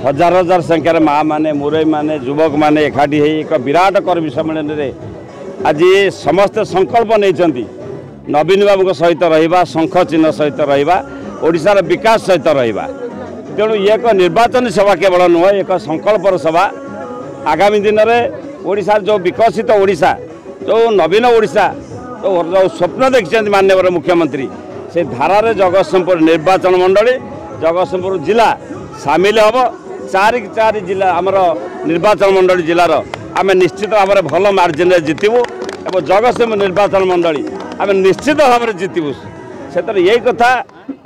हजार हजार संख्यार माँ मैंने मुरई मैंने युवक मैंने एकाठी एक विराट कर्मी सम्मेलन में आज समस्ते संकल्प नहीं नवीन बाबू सहित रहा शंख चिन्ह सहित रहा ओडिशार विकास सहित रहा तेणु ये एक निर्वाचन सभा केवल नुह एक संकल्पर सभा आगामी दिन में ओडिशा जो विकसित ओडिशा जो नवीन ओडिशा जो स्वप्न देखते माननीय मुख्यमंत्री से धारा जगतसिंहपुर निर्वाचन मंडली जगतसिंहपुर जिला सामिल हम चार जिला आमर निर्वाचन मंडली जिलार आम निश्चित भाव में भल मार्जिन जितबू और जगतसिंहपुर निर्वाचन मंडली आम निश्चित भाव में जितबू से यही कथा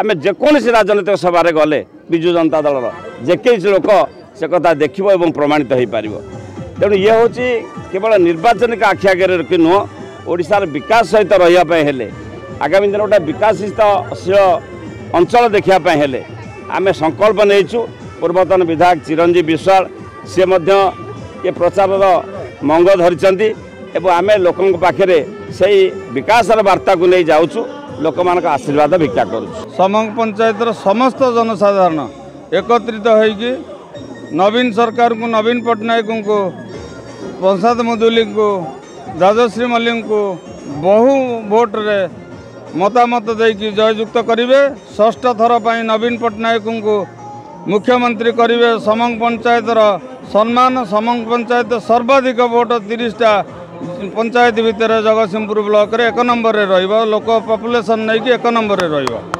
आम जेकोसी राजनैतिक सभा गले विजु जनता दल जेकि लोक से कथा देख प्रमाणित हो पार तेणु ये हूँ केवल निर्वाचनिक आखि आगे रखी नुह ओडिशार विकास सहित रही आगामी दिन गोटे विकासशील अंचल देखापी आम संकल्प नहीं पूर्वतन विधायक चिरंजीव विश्वाल सी ये प्रचार मंग धरी आम लोकों पाखे से विकास वार्ता को नहीं जाऊँ लोक मान आशीर्वाद भिक्षा करूँ। समंग पंचायत समस्त जनसाधारण एकत्रित होगी नवीन सरकार को नवीन पट्टनायक को प्रसाद मुदुली को राजश्री मल्लिक को बहु भोट रे मतामत देकी जययुक्त करेंगे। षष्ठ थर पर नवीन पट्टनायक को मुख्यमंत्री करेंगे। समंग पंचायतर सम्मान समंग पंचायत सर्वाधिक भोट 30टा पंचायत भितर जगतसिंहपुर ब्लॉक रे 1 नंबर रे लोक पॉपुलेशन नहीं कि 1 नंबर रे रहिबो।